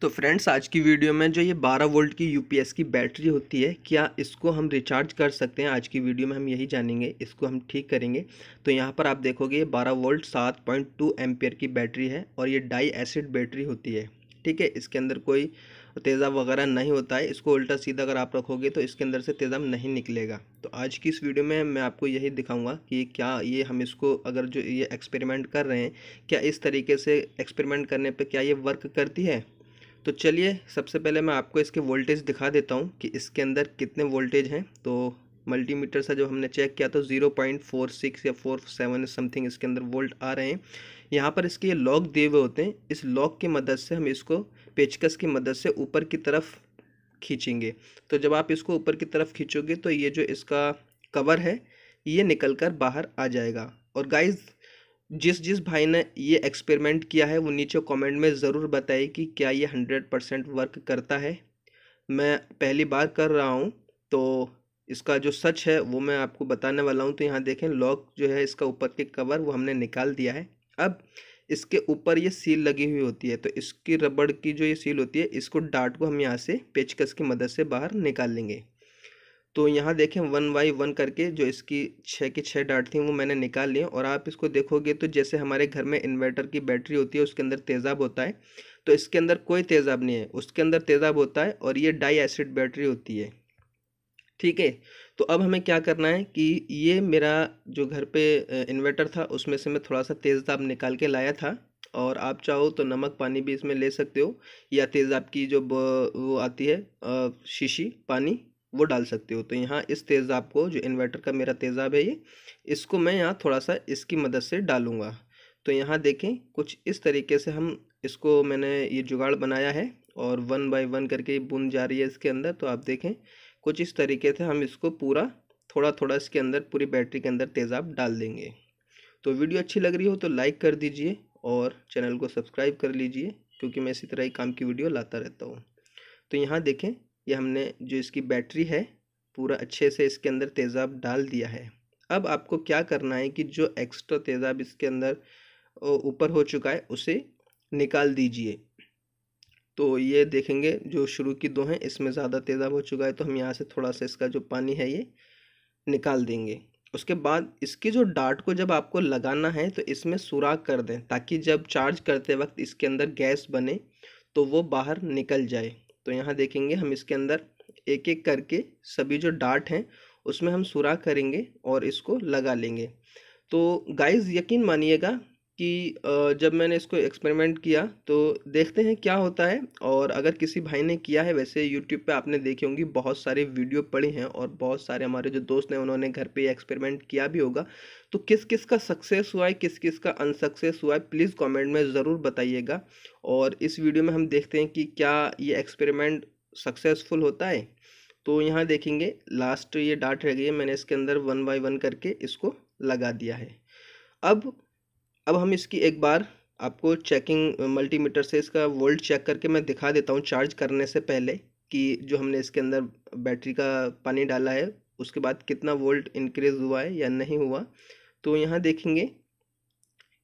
तो फ्रेंड्स, आज की वीडियो में जो ये 12 वोल्ट की यूपीएस की बैटरी होती है, क्या इसको हम रिचार्ज कर सकते हैं? आज की वीडियो में हम यही जानेंगे, इसको हम ठीक करेंगे। तो यहाँ पर आप देखोगे ये 12 वोल्ट 7.2 एम्पियर की बैटरी है और ये डाई एसिड बैटरी होती है। ठीक है, इसके अंदर कोई तेज़ाब वगैरह नहीं होता है। इसको उल्टा सीधा अगर आप रखोगे तो इसके अंदर से तेज़ाब नहीं निकलेगा। तो आज की इस वीडियो में मैं आपको यही दिखाऊंगा कि क्या ये हम इसको अगर जो ये एक्सपेरिमेंट कर रहे हैं, क्या इस तरीके से एक्सपेरिमेंट करने पे क्या ये वर्क करती है। तो चलिए, सबसे पहले मैं आपको इसके वोल्टेज दिखा देता हूँ कि इसके अंदर कितने वोल्टेज हैं। तो मल्टीमीटर से जो हमने चेक किया तो 0.46 या 47 समथिंग इसके अंदर वोल्ट आ रहे हैं। यहाँ पर इसके ये लॉक दिए हुए होते हैं। इस लॉक की मदद से हम इसको पेचकस की मदद से ऊपर की तरफ खींचेंगे। तो जब आप इसको ऊपर की तरफ खींचोगे तो ये जो इसका कवर है ये निकल कर बाहर आ जाएगा। और गाइज़, जिस जिस भाई ने ये एक्सपेरिमेंट किया है वो नीचे कमेंट में ज़रूर बताइए कि क्या ये 100% वर्क करता है। मैं पहली बार कर रहा हूँ, तो इसका जो सच है वो मैं आपको बताने वाला हूँ। तो यहाँ देखें, लॉक जो है इसका ऊपर के कवर वो हमने निकाल दिया है। अब इसके ऊपर ये सील लगी हुई होती है, तो इसकी रबड़ की जो ये सील होती है, इसको डार्ट को हम यहाँ से पेचकस की मदद से बाहर निकाल लेंगे। तो यहाँ देखें, 1 बाई 1 करके जो इसकी 6 की 6 डार्ट थी वो मैंने निकाल ली। और आप इसको देखोगे तो जैसे हमारे घर में इन्वर्टर की बैटरी होती है उसके अंदर तेज़ाब होता है, तो इसके अंदर कोई तेज़ाब नहीं है, उसके अंदर तेज़ाब होता है और ये डाई एसिड बैटरी होती है। ठीक है, तो अब हमें क्या करना है कि ये मेरा जो घर पे इन्वर्टर था उसमें से मैं थोड़ा सा तेज़ाब निकाल के लाया था। और आप चाहो तो नमक पानी भी इसमें ले सकते हो, या तेज़ाब की जो वो आती है शीशी पानी, वो डाल सकते हो। तो यहाँ इस तेज़ाब को, जो इन्वर्टर का मेरा तेज़ाब है ये, इसको मैं यहाँ थोड़ा सा इसकी मदद से डालूँगा। तो यहाँ देखें, कुछ इस तरीके से हम इसको, मैंने ये जुगाड़ बनाया है और 1 बाई 1 करके बूंद जा रही है इसके अंदर। तो आप देखें, कुछ इस तरीके से हम इसको पूरा थोड़ा थोड़ा इसके अंदर पूरी बैटरी के अंदर तेज़ाब डाल देंगे। तो वीडियो अच्छी लग रही हो तो लाइक कर दीजिए और चैनल को सब्सक्राइब कर लीजिए, क्योंकि मैं इसी तरह ही काम की वीडियो लाता रहता हूँ। तो यहाँ देखें, ये हमने जो इसकी बैटरी है पूरा अच्छे से इसके अंदर तेज़ाब डाल दिया है। अब आपको क्या करना है कि जो एक्स्ट्रा तेज़ाब इसके अंदर ऊपर हो चुका है उसे निकाल दीजिए। तो ये देखेंगे, जो शुरू की दो हैं इसमें ज़्यादा तेज़ाब हो चुका है, तो हम यहाँ से थोड़ा सा इसका जो पानी है ये निकाल देंगे। उसके बाद इसकी जो डार्ट को जब आपको लगाना है तो इसमें सुराख कर दें, ताकि जब चार्ज करते वक्त इसके अंदर गैस बने तो वो बाहर निकल जाए। तो यहाँ देखेंगे, हम इसके अंदर एक एक करके सभी जो डार्ट हैं उसमें हम सुराख करेंगे और इसको लगा लेंगे। तो गाइज़, यकीन मानिएगा कि जब मैंने इसको एक्सपेरिमेंट किया तो देखते हैं क्या होता है। और अगर किसी भाई ने किया है, वैसे यूट्यूब पे आपने देखी होंगी, बहुत सारे वीडियो पड़ी हैं और बहुत सारे हमारे जो दोस्त हैं उन्होंने घर पे ये एक्सपेरिमेंट किया भी होगा। तो किस किस का सक्सेस हुआ है, किस किस का अनसक्सेस हुआ है, प्लीज़ कमेंट में ज़रूर बताइएगा। और इस वीडियो में हम देखते हैं कि क्या ये एक्सपेरिमेंट सक्सेसफुल होता है। तो यहाँ देखेंगे, लास्ट ये डार्ट रह गई है, मैंने इसके अंदर 1 बाई 1 करके इसको लगा दिया है। अब हम इसकी एक बार आपको चेकिंग मल्टीमीटर से इसका वोल्ट चेक करके मैं दिखा देता हूँ, चार्ज करने से पहले, कि जो हमने इसके अंदर बैटरी का पानी डाला है उसके बाद कितना वोल्ट इंक्रीज़ हुआ है या नहीं हुआ। तो यहाँ देखेंगे,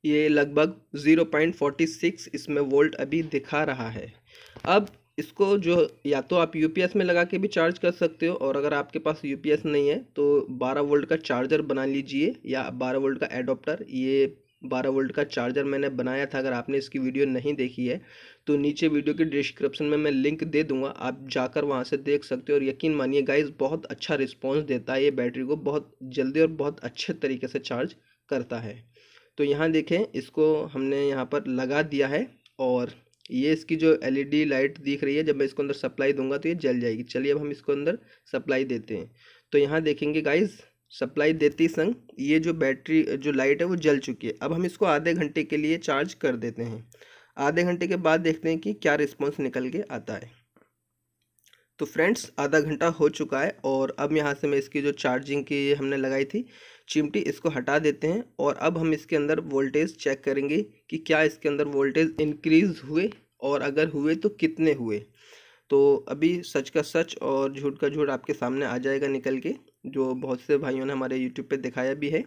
ये लगभग 0.46 इसमें वोल्ट अभी दिखा रहा है। अब इसको जो, या तो आप यूपीएस में लगा के भी चार्ज कर सकते हो, और अगर आपके पास यूपीएस नहीं है तो 12 वोल्ट का चार्जर बना लीजिए, या 12 वोल्ट का एडोप्टर। ये 12 वोल्ट का चार्जर मैंने बनाया था, अगर आपने इसकी वीडियो नहीं देखी है तो नीचे वीडियो के डिस्क्रिप्शन में मैं लिंक दे दूंगा, आप जाकर वहां से देख सकते हो। और यकीन मानिए गाइज, बहुत अच्छा रिस्पॉन्स देता है ये बैटरी को, बहुत जल्दी और बहुत अच्छे तरीके से चार्ज करता है। तो यहाँ देखें, इसको हमने यहाँ पर लगा दिया है और ये इसकी जो एलईडी लाइट दिख रही है, जब मैं इसको अंदर सप्लाई दूंगा तो ये जल जाएगी। चलिए अब हम इसको अंदर सप्लाई देते हैं। तो यहाँ देखेंगे गाइज, सप्लाई देते ही संग ये जो बैटरी जो लाइट है वो जल चुकी है। अब हम इसको आधे घंटे के लिए चार्ज कर देते हैं। आधे घंटे के बाद देखते हैं कि क्या रिस्पॉन्स निकल के आता है। तो फ्रेंड्स, आधा घंटा हो चुका है और अब यहाँ से मैं इसकी जो चार्जिंग की हमने लगाई थी चिमटी, इसको हटा देते हैं। और अब हम इसके अंदर वोल्टेज चेक करेंगे कि क्या इसके अंदर वोल्टेज इंक्रीज़ हुए, और अगर हुए तो कितने हुए। तो अभी सच का सच और झूठ का झूठ आपके सामने आ जाएगा निकल के, जो बहुत से भाइयों ने हमारे यूट्यूब पे दिखाया भी है।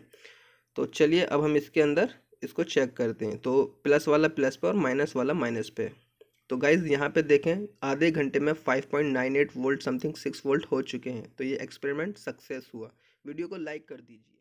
तो चलिए अब हम इसके अंदर इसको चेक करते हैं। तो प्लस वाला प्लस पे और माइनस वाला माइनस पे। तो गाइज़ यहाँ पे देखें आधे घंटे में 5.98 वोल्ट समथिंग 6 वोल्ट हो चुके हैं। तो ये एक्सपेरिमेंट सक्सेस हुआ। वीडियो को लाइक कर दीजिए।